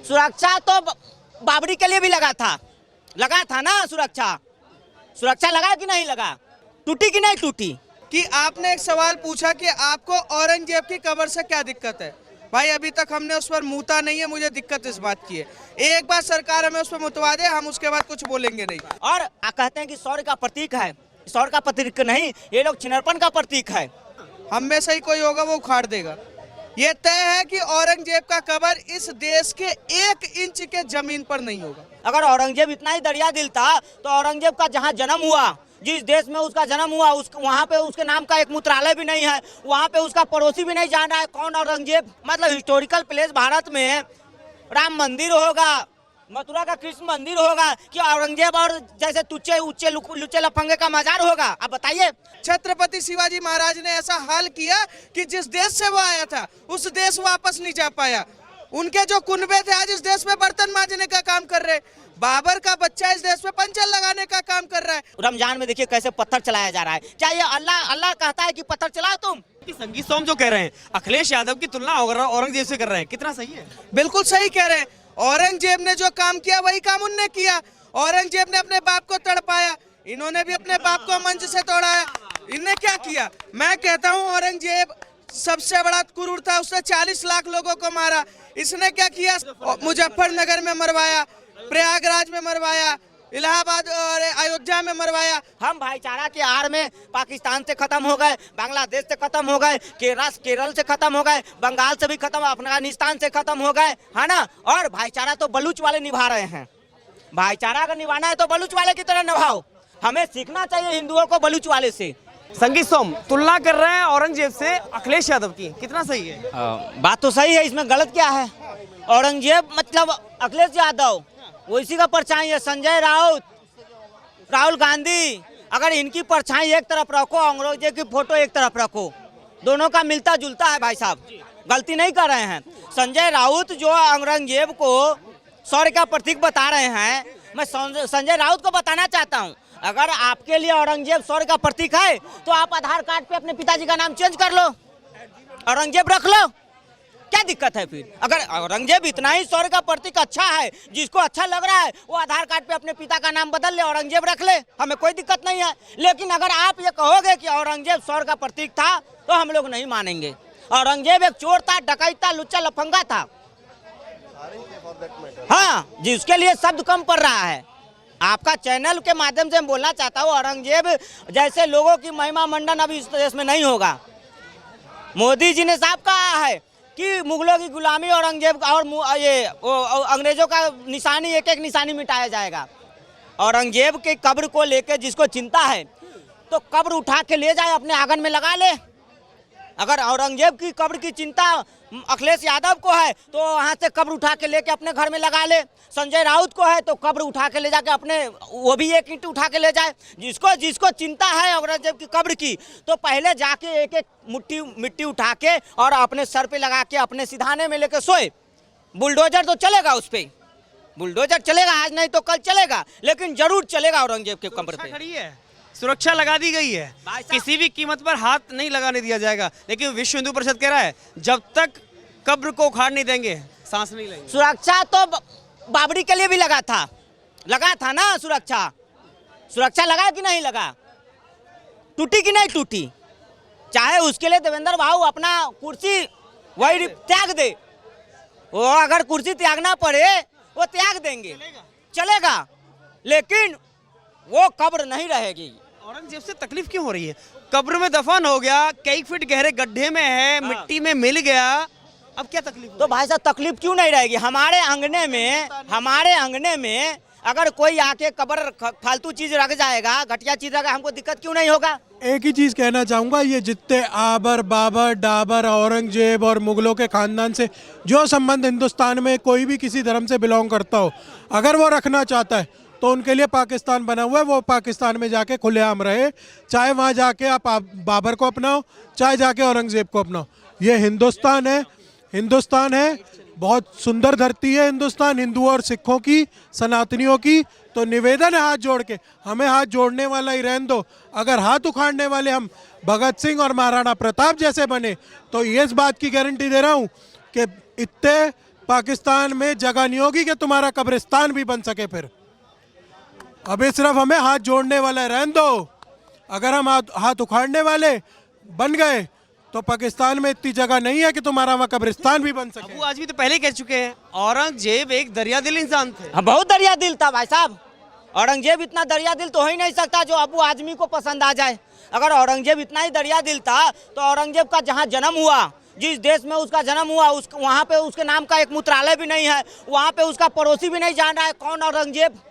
सुरक्षा तो बाबरी के लिए भी लगा था ना। सुरक्षा लगा कि नहीं लगा, टूटी कि नहीं टूटी। कि आपने एक सवाल पूछा कि आपको औरंगजेब की कब्र से क्या दिक्कत है। भाई अभी तक हमने उस पर मुता नहीं है, मुझे दिक्कत इस बात की है। एक बार सरकार हमें उस पर मुतवा दे, हम उसके बाद कुछ बोलेंगे नहीं। और कहते हैं कि शौर्य का प्रतीक है, शौर्य का प्रतीक नहीं, ये लोग छिनरपन का प्रतीक है। हम में से ही कोई होगा वो उखाड़ देगा। ये तय है कि औरंगजेब का कब्र इस देश के 1 इंच के जमीन पर नहीं होगा। अगर औरंगजेब इतना ही दरिया दिल था तो औरंगजेब का जहाँ जन्म हुआ, जिस देश में उसका जन्म हुआ, वहाँ पे उसके नाम का एक मूत्रालय भी नहीं है, वहाँ पे उसका पड़ोसी भी नहीं जान रहा है कौन औरंगजेब। मतलब हिस्टोरिकल प्लेस भारत में राम मंदिर होगा, मथुरा का कृष्ण मंदिर होगा, कि औरंगजेब और जैसे तुच्चे उच्चे लुच्चे लफंगे का मजार होगा। आप बताइए। छत्रपति शिवाजी महाराज ने ऐसा हाल किया कि जिस देश से वो आया था उस देश वापस नहीं जा पाया। उनके जो कुनबे थे आज इस देश में बर्तन मांजने का काम कर रहे। बाबर का बच्चा इस देश में पंचर लगाने का काम कर रहा है। रमजान में देखिए कैसे पत्थर चलाया जा रहा है। क्या ये अल्लाह कहता है कि पत्थर चलाओ तुम? संगीत सोम जो कह रहे हैं अखिलेश यादव की तुलना औरंगजेब से कर रहे हैं, कितना सही है? बिल्कुल सही कह रहे हैं। औरंगजेब ने जो काम किया वही काम उनने किया। औरंगजेब ने अपने बाप को तड़पाया, इन्होंने भी अपने बाप को मंच से तोड़ाया। इनने क्या किया? मैं कहता हूँ औरंगजेब सबसे बड़ा क्रूर था, उसने 40 लाख लोगों को मारा। इसने क्या किया? मुजफ्फरनगर में मरवाया, प्रयागराज में मरवाया, इलाहाबाद और अयोध्या में मरवाया। हम भाईचारा के आड़ में पाकिस्तान से खत्म हो गए, बांग्लादेश से खत्म हो गए, केरल से खत्म हो गए, बंगाल से भी खत्म, अफगानिस्तान से खत्म हो गए, है ना। और भाईचारा तो बलूच वाले निभा रहे हैं। भाईचारा अगर निभाना है तो बलूच वाले की तरह निभाओ। हमें सीखना चाहिए हिंदुओं को बलूच वाले से। संगीत सोम तुलना कर रहे हैं औरंगजेब से अखिलेश यादव की, कितना सही है? बात तो सही है, इसमें गलत क्या है? औरंगजेब मतलब अखिलेश यादव, वो इसी का परछाई है। संजय राउत, राहुल गांधी, अगर इनकी परछाई एक तरफ रखो, औरंगजेब की फोटो एक तरफ रखो, दोनों का मिलता जुलता है। भाई साहब गलती नहीं कर रहे हैं। संजय राउत जो औरंगजेब को शौर्य का प्रतीक बता रहे हैं, मैं संजय राउत को बताना चाहता हूं, अगर आपके लिए औरंगजेब शौर्य का प्रतीक है तो आप आधार कार्ड पे अपने पिताजी का नाम चेंज कर लो, औरंगजेब रख लो, क्या दिक्कत है फिर? अगर औरंगजेब इतना ही शौर्य का प्रतीक अच्छा है, जिसको अच्छा लग रहा है वो आधार कार्ड पे अपने पिता का नाम बदल ले, औरंगजेब रख ले, हमें कोई दिक्कत नहीं है। लेकिन अगर आप ये कहोगे कि औरंगजेब शौर्य का प्रतीक था तो हम लोग नहीं मानेंगे। औरंगजेब एक चोर था, डकैत था, लुच्चा लफंगा था। हाँ, जिसके लिए शब्द कम पड़ रहा है। आपका चैनल के माध्यम से मैं बोलना चाहता हूँ, औरंगजेब जैसे लोगों की महिमा मंडन अभी इस देश में नहीं होगा। मोदी जी ने साफ कहा है कि मुगलों की गुलामी औरंगजेब और ये अंग्रेजों का निशानी, एक एक निशानी मिटाया जाएगा। औरंगजेब के कब्र को लेकर जिसको चिंता है तो कब्र उठा के ले जाए, अपने आंगन में लगा ले। अगर औरंगजेब की कब्र की चिंता अखिलेश यादव को है तो वहाँ से कब्र उठा के लेके अपने घर में लगा ले। संजय राउत को है तो कब्र उठा के ले जाके अपने, वो भी एक ईंट उठा के ले जाए। जिसको चिंता है औरंगजेब की कब्र की तो पहले जाके एक एक मिट्टी उठा के और अपने सर पे लगा के अपने सिधाने में लेके सोए। बुलडोजर तो चलेगा, उस पर बुलडोजर चलेगा, आज नहीं तो कल चलेगा, लेकिन जरूर चलेगा औरंगजेब के कब्र पे। खड़ी है, सुरक्षा लगा दी गई है, किसी भी कीमत पर हाथ नहीं लगाने दिया जाएगा। लेकिन विश्व हिंदू परिषद कह रहा है जब तक कब्र को उखाड़ नहीं देंगे सांस नहीं लेंगे। सुरक्षा तो बाबरी के लिए भी लगा था ना। सुरक्षा लगा कि नहीं लगा, टूटी कि नहीं टूटी। चाहे उसके लिए देवेंद्र भाऊ अपना कुर्सी वही त्याग दे, वो अगर कुर्सी त्यागना पड़े वो त्याग देंगे, चलेगा, लेकिन वो कब्र नहीं रहेगी। औरंगजेब से तकलीफ क्यों हो रही है? कब्र में दफन हो गया, कई फीट गहरे गड्ढे में है, मिट्टी में मिल गया, अब क्या तकलीफ? तो भाई साहब तकलीफ क्यों नहीं रहेगी? हमारे अंगने में अगर कोई आके कब्र फालतू चीज रख जाएगा, घटिया चीज रखा, हमको दिक्कत क्यों नहीं होगा? एक ही चीज कहना चाहूंगा, ये जितने आबर बाबर डाबर औरंगजेब और मुगलों के खानदान से जो संबंध हिंदुस्तान में कोई भी किसी धर्म से बिलोंग करता हो, अगर वो रखना चाहता है तो उनके लिए पाकिस्तान बना हुआ है। वो पाकिस्तान में जाके खुलेआम रहे, चाहे वहाँ जाके आप बाबर को अपनाओ, चाहे जाके औरंगजेब को अपनाओ। ये हिंदुस्तान है, बहुत सुंदर धरती है हिंदुस्तान, हिंदुओं और सिखों की, सनातनियों की। तो निवेदन है हाथ जोड़ के, हमें हाथ जोड़ने वाला ही रहने दो। अगर हाथ उखाड़ने वाले हम भगत सिंह और महाराणा प्रताप जैसे बने तो ये इस बात की गारंटी दे रहा हूँ कि इतने पाकिस्तान में जगह नहीं होगी कि तुम्हारा कब्रिस्तान भी बन सके। फिर अभी सिर्फ हमें हाथ जोड़ने वाले रहने दो। अगर हम हाथ उखाड़ने वाले बन गए तो पाकिस्तान में इतनी जगह नहीं है कि तुम्हारा वहाँ कब्रिस्तान भी बन सके। अबू आजमी तो पहले कह चुके हैं औरंगजेब एक दरियादिल इंसान थे। हाँ, बहुत दरिया दिल था भाई साहब। औरंगजेब इतना दरिया दिल तो हो ही नहीं सकता जो अबू आजमी को पसंद आ जाए। अगर औरंगजेब इतना ही दरिया दिल था तो औरंगजेब का जहाँ जन्म हुआ, जिस देश में उसका जन्म हुआ, वहाँ पे उसके नाम का एक मूत्रालय भी नहीं है, वहाँ पे उसका पड़ोसी भी नहीं जान रहा है कौन औरंगजेब।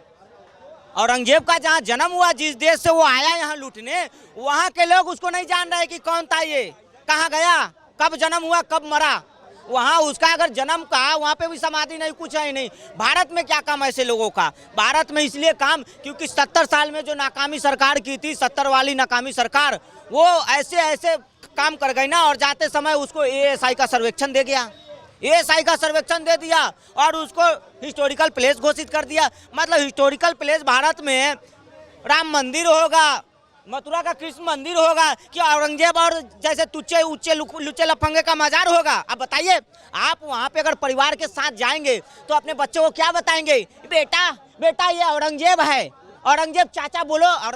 औरंगजेब का जहाँ जन्म हुआ, जिस देश से वो आया यहाँ लूटने, वहाँ के लोग उसको नहीं जान रहे कि कौन था ये, कहाँ गया, कब जन्म हुआ, कब मरा। वहाँ उसका अगर जन्म का वहाँ पे भी समाधि नहीं, कुछ है ही नहीं। भारत में क्या काम ऐसे लोगों का? भारत में इसलिए काम क्योंकि 70 साल में जो नाकामी सरकार की थी, 70 वाली नाकामी सरकार, वो ऐसे ऐसे काम कर गई ना, और जाते समय उसको ASI का सर्वेक्षण दे गया, ASI का सर्वेक्षण दे दिया और उसको हिस्टोरिकल प्लेस घोषित कर दिया। मतलब हिस्टोरिकल प्लेस भारत में राम मंदिर होगा, मथुरा का कृष्ण मंदिर होगा, कि औरंगजेब और जैसे तुच्चे उच्चे लुच्चे लफंगे का मजार होगा? अब बताइए, आप वहाँ पे अगर परिवार के साथ जाएंगे तो अपने बच्चों को क्या बताएंगे? बेटा बेटा ये औरंगजेब है, औरंगजेब चाचा बोलो। और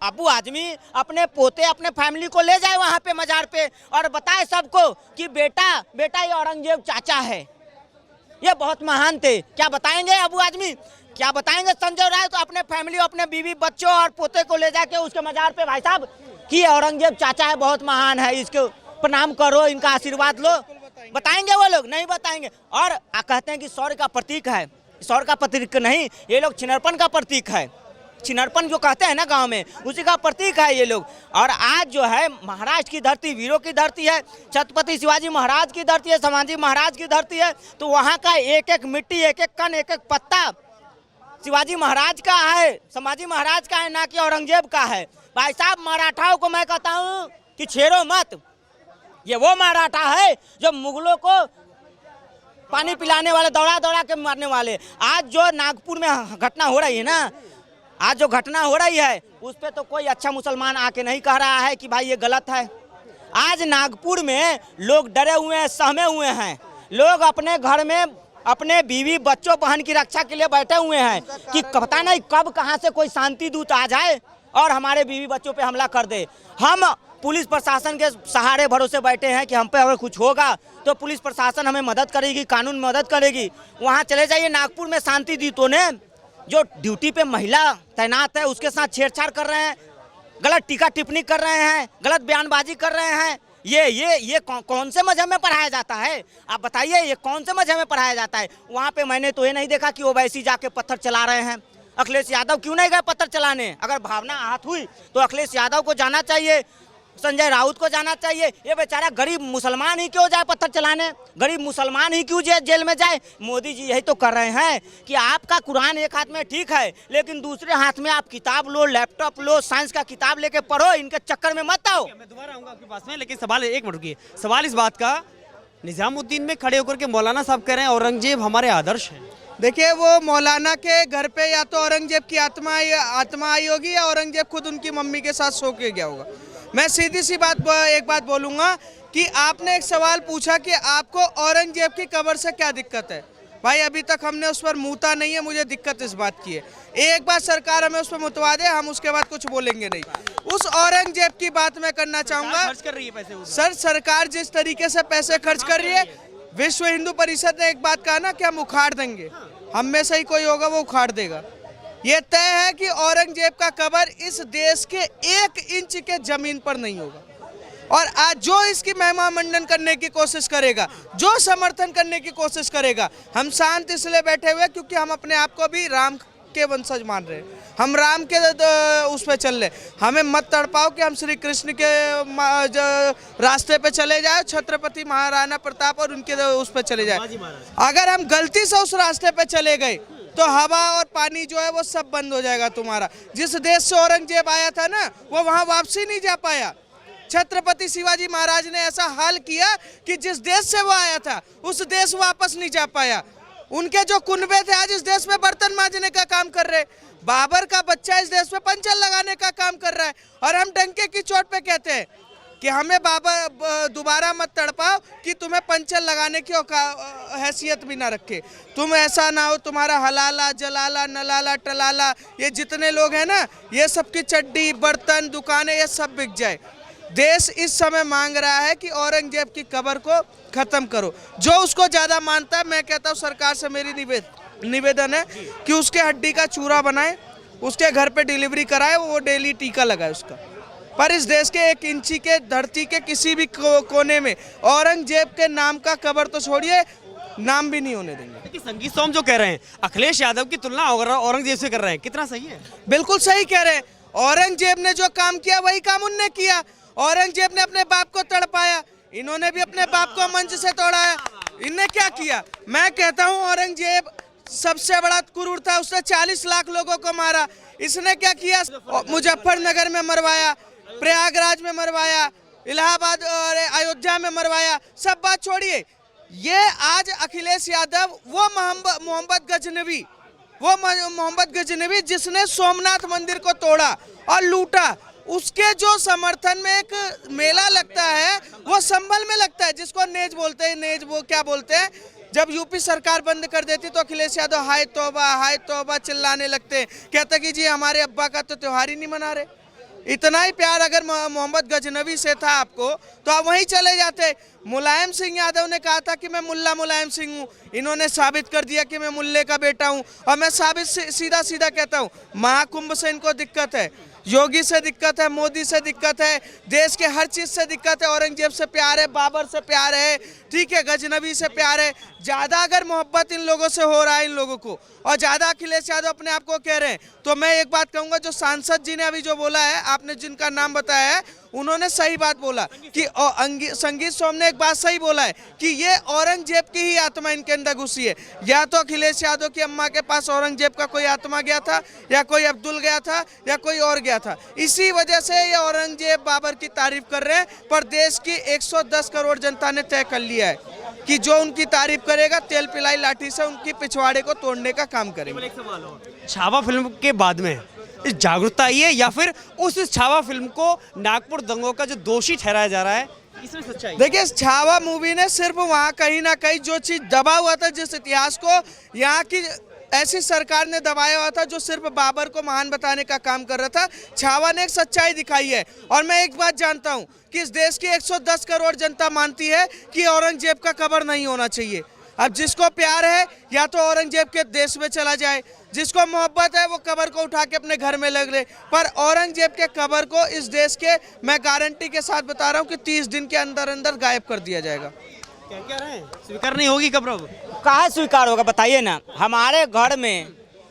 अबू आजमी अपने पोते अपने फैमिली को ले जाए वहाँ पे मजार पे और बताए सबको कि बेटा बेटा ये औरंगजेब चाचा है, ये बहुत महान थे। क्या बताएंगे अबू आजमी? क्या बताएंगे संजय राय? तो अपने फैमिली, अपने बीवी बच्चों और पोते को ले जाके उसके मजार पे, भाई साहब कि औरंगजेब चाचा है, बहुत महान है, इसको प्रणाम करो, इनका आशीर्वाद लो। बताएंगे वो लोग? नहीं बताएंगे। और कहते हैं कि शौर्य का प्रतीक है, शौर्य का प्रतीक नहीं, ये लोग छिनरपन का प्रतीक है। छिनरपन जो कहते हैं ना गांव में, उसी का प्रतीक है ये लोग। और आज जो है महाराष्ट्र की धरती वीरों की धरती है, छत्रपति शिवाजी महाराज की धरती है, संभाजी महाराज की धरती है। तो वहाँ का एक एक मिट्टी, एक एक कण, एक एक पत्ता शिवाजी महाराज का है, संभाजी महाराज का है, ना कि औरंगजेब का है। भाई साहब, मराठाओं को मैं कहता हूँ कि छेड़ो मत। ये वो मराठा है जो मुगलों को पानी पिलाने वाले, दौड़ा दौड़ा के मारने वाले। आज जो नागपुर में घटना हो रही है ना, आज जो घटना हो रही है उस पर तो कोई अच्छा मुसलमान आके नहीं कह रहा है कि भाई ये गलत है। आज नागपुर में लोग डरे हुए हैं, सहमे हुए हैं। लोग अपने घर में अपने बीवी बच्चों बहन की रक्षा के लिए बैठे हुए हैं कि पता नहीं कब कहां से कोई शांति दूत आ जाए और हमारे बीवी बच्चों पे हमला कर दे। हम पुलिस प्रशासन के सहारे भरोसे बैठे हैं कि हम पे अगर कुछ होगा तो पुलिस प्रशासन हमें मदद करेगी, कानून मदद करेगी। वहां चले जाइए, नागपुर में शांति दूतों ने जो ड्यूटी पे महिला तैनात है उसके साथ छेड़छाड़ कर रहे हैं, गलत टीका टिप्पणी कर रहे हैं, गलत बयानबाजी कर रहे हैं। ये कौन से मजहब में पढ़ाया जाता है? आप बताइए, ये कौन से मजहब में पढ़ाया जाता है? वहाँ पे मैंने तो ये नहीं देखा कि ओवैसी जाके पत्थर चला रहे हैं। अखिलेश यादव क्यों नहीं गए पत्थर चलाने? अगर भावना आहत हुई तो अखिलेश यादव को जाना चाहिए, संजय राउत को जाना चाहिए। ये बेचारा गरीब मुसलमान ही क्यों जाए पत्थर चलाने? गरीब मुसलमान ही क्यों जेल में जाए? मोदी जी यही तो कर रहे हैं कि आपका कुरान एक हाथ में ठीक है, लेकिन दूसरे हाथ में आप किताब लो, लैपटॉप लो, साइंस का किताब लेके पढ़ो, इनके चक्कर में मत आओ। मैं दोबारा आऊंगा आपके पास में, लेकिन सवाल एक मिनट रुकिए। सवाल इस बात का, निजामुद्दीन में खड़े होकर के मौलाना साहब कह रहे हैं औरंगजेब हमारे आदर्श हैं। देखिए, वो मौलाना के घर पे या तो औरंगजेब की आत्मा आई होगी या औरंगजेब खुद उनकी मम्मी के साथ सो के गया होगा। मैं सीधी सी एक बात बोलूँगा कि आपने एक सवाल पूछा कि आपको औरंगजेब की कब्र से क्या दिक्कत है। भाई, अभी तक हमने उस पर मुता नहीं है, मुझे दिक्कत इस बात की है। एक बार सरकार हमें उस पर मुतवा दे, हम उसके बाद कुछ बोलेंगे नहीं। उस औरंगजेब की बात मैं करना चाहूँगा। खर्च कर रही है पैसे सर, सरकार जिस तरीके से पैसे खर्च कर रही है, विश्व हिंदू परिषद ने एक बात कहा ना कि हम उखाड़ देंगे, हम में से ही कोई होगा वो उखाड़ देगा। ये तय है कि औरंगजेब का कब्र इस देश के 1 इंच के जमीन पर नहीं होगा। और आज जो इसकी महिमा मंडन करने की कोशिश करेगा, जो समर्थन करने की कोशिश करेगा, हम शांत इसलिए बैठे हुए क्योंकि हम अपने आप को भी राम के वंशज मान रहे हैं, हम राम के उस पर चल रहे। हमें मत तड़पाओ कि हम श्री कृष्ण के रास्ते पे चले जाए, छत्रपति महाराणा प्रताप और उनके उस पर चले जाए। अगर हम गलती से उस रास्ते पे चले गए तो हवा और पानी जो है वो सब बंद हो जाएगा तुम्हारा। जिस देश से औरंगजेब आया था ना, वो वहाँ वापसी नहीं जा पाया। छत्रपति शिवाजी महाराज ने ऐसा हाल किया कि जिस देश से वो आया था उस देश वापस नहीं जा पाया। उनके जो कुनबे थे आज इस देश में बर्तन मांजने का काम कर रहे। बाबर का बच्चा इस देश में पंचर लगाने का काम कर रहा है। और हम डंके की चोट पे कहते हैं कि हमें बाबा दोबारा मत तड़पाओ कि तुम्हें पंचर लगाने की हैसियत भी ना रखे। तुम ऐसा ना हो तुम्हारा हलाला जलाला नलाला टलाला ये जितने लोग हैं ना, ये सबकी चड्डी बर्तन दुकानें ये सब बिक जाए। देश इस समय मांग रहा है कि औरंगजेब की कब्र को ख़त्म करो। जो उसको ज़्यादा मानता है, मैं कहता हूँ सरकार से मेरी निवेदन है कि उसके हड्डी का चूरा बनाए, उसके घर पे डिलीवरी कराए, वो डेली टीका लगाए उसका। पर इस देश के 1 इंची के धरती के किसी भी कोने में औरंगजेब के नाम का कब्र तो छोड़िए, नाम भी नहीं होने देंगे। देखिए संगीत सोम जो कह रहे हैं अखिलेश यादव की तुलना औरंगजेब से कर रहे हैं, कितना सही है? बिल्कुल सही कह रहे हैं। औरंगजेब ने जो काम किया वही काम उनने किया। औरंगजेब ने अपने बाप को तड़पाया, इन्होंने भी अपने बाप को मंच से तोड़ाया। इनने क्या किया? मैं कहता हूँ औरंगजेब सबसे बड़ा क्रूर था, उसने 40 लाख लोगों को मारा। इसने क्या किया? मुजफ्फरनगर में मरवाया, प्रयागराज में मरवाया, इलाहाबाद और अयोध्या में मरवाया। सब बात छोड़िए, ये आज अखिलेश यादव वो मोहम्मद गजनवी जिसने सोमनाथ मंदिर को तोड़ा और लूटा, उसके जो समर्थन में एक मेला लगता है वो संभल में लगता है, जिसको नेज बोलते हैं। वो क्या बोलते हैं? जब यूपी सरकार बंद कर देती तो अखिलेश यादव हाय तौबा चिल्लाने लगते, कहते कि जी हमारे अब्बा का तो त्योहार ही नहीं मना रहे। इतना ही प्यार अगर मोहम्मद गजनवी से था आपको तो आप वहीं चले जाते। मुलायम सिंह यादव ने कहा था कि मैं मुल्ला मुलायम सिंह हूँ, इन्होंने साबित कर दिया कि मैं मुल्ले का बेटा हूँ। और मैं सीधा कहता हूँ, महाकुंभ से इनको दिक्कत है, योगी से दिक्कत है, मोदी से दिक्कत है, देश के हर चीज़ से दिक्कत है। औरंगजेब से प्यार है, बाबर से प्यार है, ठीक है, गजनवी से प्यार है। ज़्यादा अगर मोहब्बत इन लोगों से हो रहा है इन लोगों को, और ज़्यादा अखिलेश यादव अपने आप को कह रहे हैं, तो मैं एक बात कहूँगा, जो सांसद जी ने अभी जो बोला है, आपने जिनका नाम बताया है, उन्होंने सही बात बोला कि संगीत सोम ने एक बात सही बोला है कि ये औरंगजेब की ही आत्मा इनके अंदर घुसी है। या तो अखिलेश यादव की अम्मा के पास औरंगजेब का कोई आत्मा गया था, या कोई अब्दुल गया था, या कोई और गया था। इसी वजह से ये औरंगजेब बाबर की तारीफ कर रहे हैं। पर देश की 110 करोड़ जनता ने तय कर लिया है कि जो उनकी तारीफ करेगा तेल पिलाई लाठी से उनकी पिछवाड़े को तोड़ने का काम करेंगे। छावा फिल्म के बाद में इस जागरूकता आई है, या फिर उस छावा फिल्म को नागपुर दंगों का जो दोषी ठहराया जा रहा है, इसमें सच्चाई? देखिए, छावा मूवी ने सिर्फ वहाँ कहीं ना कहीं जो चीज़ दबा हुआ था, जिस इतिहास को यहाँ की ऐसी सरकार ने दबाया हुआ था जो सिर्फ बाबर को महान बताने का काम कर रहा था, छावा ने एक सच्चाई दिखाई है। और मैं एक बात जानता हूँ कि इस देश की 110 करोड़ जनता मानती है कि औरंगजेब का कब्र नहीं होना चाहिए। अब जिसको प्यार है या तो औरंगजेब के देश में चला जाए, जिसको मोहब्बत है वो कब्र को उठा के अपने घर में लग ले। पर औरंगजेब के कब्र को इस देश के, मैं गारंटी के साथ बता रहा हूँ कि 30 दिन के अंदर अंदर गायब कर दिया जाएगा। क्या रहे हैं? स्वीकार नहीं होगी कब्र? कहाँ स्वीकार होगा बताइए ना। हमारे घर में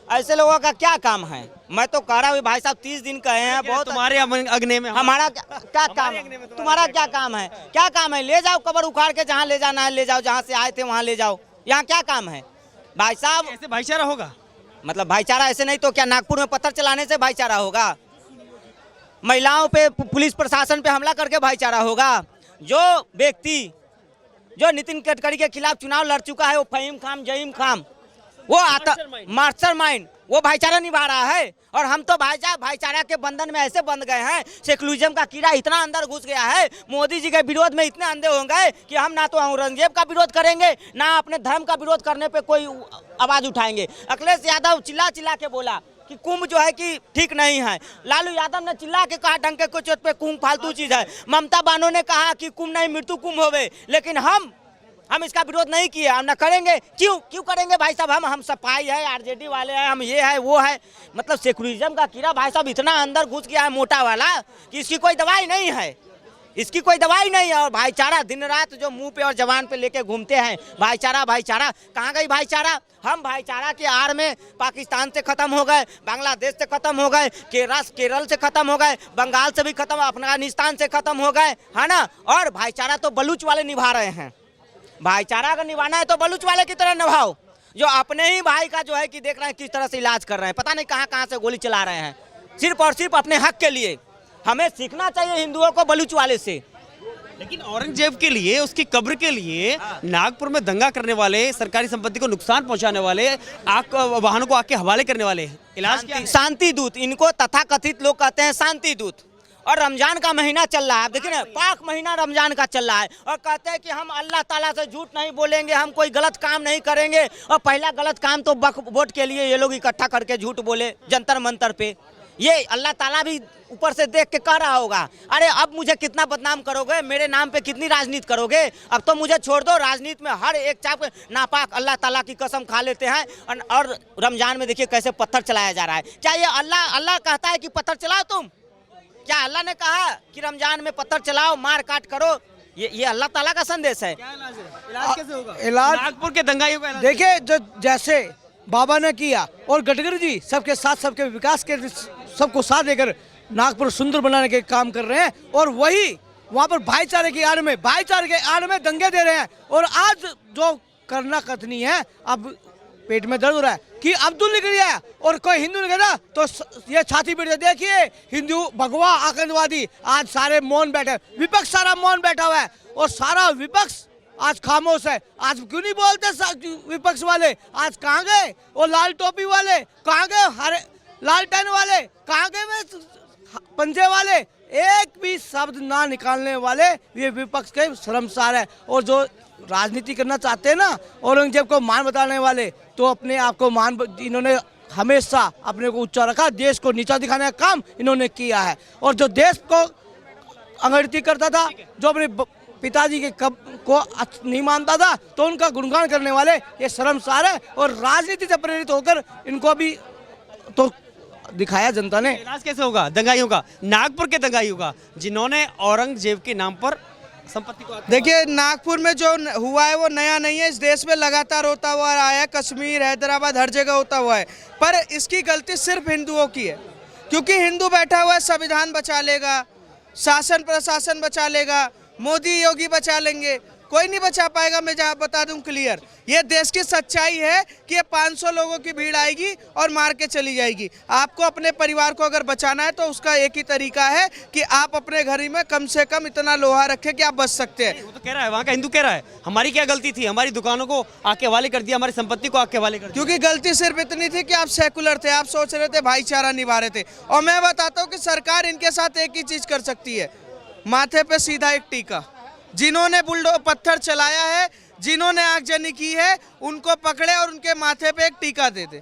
ऐसे लोगों का क्या काम है? मैं तो कह रहा हूँ भाई साहब 30 दिन कहे हैं, बहुत तुम्हारे अग्नि में हमारा क्या काम है? तुम्हारा क्या काम है? क्या काम है? ले जाओ कब्र उखाड़ के, जहाँ ले जाना है ले जाओ, जहाँ से आए थे वहाँ ले जाओ। यहाँ क्या काम है भाई साहब? ऐसे भाईचारा होगा? मतलब भाईचारा ऐसे नहीं तो क्या नागपुर में पत्थर चलाने से भाईचारा होगा? महिलाओं पे, पुलिस प्रशासन पे हमला करके भाईचारा होगा? जो व्यक्ति जो नितिन गडकरी के खिलाफ चुनाव लड़ चुका है, वो फहीम खान जहीम खान, वो मास्टर माइंड, वो भाईचारा निभा रहा है। और हम तो भाईचारा के बंधन में ऐसे बंध गए हैं, सेकुलरिज्म का कीड़ा इतना अंदर घुस गया है, मोदी जी के विरोध में इतने अंधे हो गए कि हम ना तो औरंगजेब का विरोध करेंगे, ना अपने धर्म का विरोध करने पे कोई आवाज उठाएंगे। अखिलेश यादव चिल्ला के बोला कि कुंभ जो है कि ठीक नहीं है। लालू यादव ने चिल्ला के कहा डंके को चोट पे कुंभ फालतू चीज है। ममता बानो ने कहा कि कुंभ नहीं मृत्यु कुंभ होवे। लेकिन हम इसका विरोध नहीं किए, हम ना करेंगे। क्यों करेंगे भाई साहब? हम सफाई है, आरजेडी वाले हैं, हम ये है वो है। मतलब सेकुलरिज्म का कीड़ा भाई साहब इतना अंदर घुस गया है मोटा वाला कि इसकी कोई दवाई नहीं है, इसकी कोई दवाई नहीं है। और भाईचारा दिन रात जो मुंह पे और जवान पे लेके घूमते हैं, भाईचारा कहाँ गई भाईचारा? हम भाईचारा के आड़ में पाकिस्तान से खत्म हो गए, बांग्लादेश से खत्म हो गए, केरल से खत्म हो गए, बंगाल से भी खत्म, अफगानिस्तान से खत्म हो गए, है ना। और भाईचारा तो बलूच वाले निभा रहे हैं। भाईचारा अगर निभाना है तो बलूच वाले की तरह निभाओ, जो अपने ही भाई का जो है कि देख रहे हैं किस तरह से इलाज कर रहे हैं, पता नहीं कहाँ से गोली चला रहे हैं, सिर्फ और सिर्फ अपने हक के लिए। हमें सीखना चाहिए हिंदुओं को बलूच वाले से। लेकिन औरंगजेब के लिए, उसकी कब्र के लिए नागपुर में दंगा करने वाले, सरकारी संपत्ति को नुकसान पहुंचाने वाले, वाहनों को आग के हवाले करने वाले, इलाज क्या? शांति दूत, इनको तथाकथित लोग कहते हैं शांति दूत। और रमजान का महीना चल रहा है, आप देखिए ना, पाक महीना रमजान का चल रहा है, और कहते हैं कि हम अल्लाह ताला से झूठ नहीं बोलेंगे, हम कोई गलत काम नहीं करेंगे। और पहला गलत काम तो वोट के लिए ये लोग इकट्ठा करके झूठ बोले जंतर मंतर पे। ये अल्लाह ताला भी ऊपर से देख के कह रहा होगा, अरे अब मुझे कितना बदनाम करोगे, मेरे नाम पे कितनी राजनीति करोगे, अब तो मुझे छोड़ दो। राजनीति में हर एक चाप नापाक अल्लाह ताला की कसम खा लेते हैं। और रमजान में देखिए कैसे पत्थर चलाया जा रहा है। क्या ये अल्लाह कहता है कि पत्थर चलाओ तुम? क्या अल्लाह ने कहा कि रमजान में पत्थर चलाओ, मार काट करो? ये अल्लाह ताला का संदेश है। क्या इलाज है? इलाज कैसे होगा? इलाज नागपुर के दंगाइयों का इलाज देखिए, जो जैसे बाबा ने किया और गडकरी जी सबके साथ, सबके विकास के सबको साथ लेकर नागपुर सुंदर बनाने के काम कर रहे हैं, और वही वहाँ पर भाईचारे की आड़ में दंगे दे रहे हैं। और आज जो करना कथनी है, अब पेट में दर्द हो रहा है कि अब्दुल निकल गया और कोई हिंदू निकल गया तो ये छाती पीट, देखिए हिंदू भगवा आतंकवादी आज सारे मौन बैठे, विपक्ष सारा मौन बैठा हुआ है, और सारा विपक्ष आज खामोश है। आज क्यों नहीं बोलते विपक्ष वाले? आज कहाँ गए वो लाल टोपी वाले? कहाँ गए हरे लालटेन वाले? कहाँ गए वे पंजे वाले? एक भी शब्द ना निकालने वाले ये विपक्ष के शर्मसार है। और जो राजनीति करना चाहते हैं ना, औरंगजेब को मान बताने वाले, तो अपने आप को मान, इन्होंने हमेशा अपने को ऊंचा रखा, देश को नीचा दिखाने का काम इन्होंने किया है। और जो देश को अंग्रेजी करता था, जो अपने पिताजी के को नहीं मानता था, तो उनका गुणगान करने वाले ये शर्मसार है। और राजनीति से प्रेरित होकर इनको भी तो दिखाया जनता ने। इलाज कैसे होगा दंगाइयों का, नागपुर के दंगाइयों का, जिन्होंने औरंगजेब के नाम पर संपत्ति को? देखिए, नागपुर में जो हुआ है वो नया नहीं है, इस देश में लगातार होता हुआ आया है, कश्मीर, हैदराबाद, हर जगह होता हुआ है। पर इसकी गलती सिर्फ हिंदुओं की है, क्योंकि हिंदू बैठा हुआ है, संविधान बचा लेगा, शासन प्रशासन बचा लेगा, मोदी योगी बचा लेंगे, कोई नहीं बचा पाएगा। मैं बता दूं क्लियर, ये देश की सच्चाई है कि ये 500 लोगों की भीड़ आएगी और मार के चली जाएगी। आपको अपने परिवार को अगर बचाना है तो उसका एक ही तरीका है कि आप अपने घर में कम से कम इतना लोहा रखें कि आप बच सकते हैं। वो तो कह रहा है, वहाँ का हिंदू कह रहा है हमारी क्या गलती थी, हमारी दुकानों को आके हवाले कर दिया, हमारी संपत्ति को आके हवाले कर दिया। क्योंकि गलती सिर्फ इतनी थी कि आप सेकुलर थे, आप सोच रहे थे भाईचारा निभा रहे थे। और मैं बताता हूँ कि सरकार इनके साथ एक ही चीज कर सकती है, माथे पे सीधा एक टीका। जिन्होंने पत्थर चलाया है, जिन्होंने आगजनी की है, उनको पकड़े और उनके माथे पे एक टीका दे दे।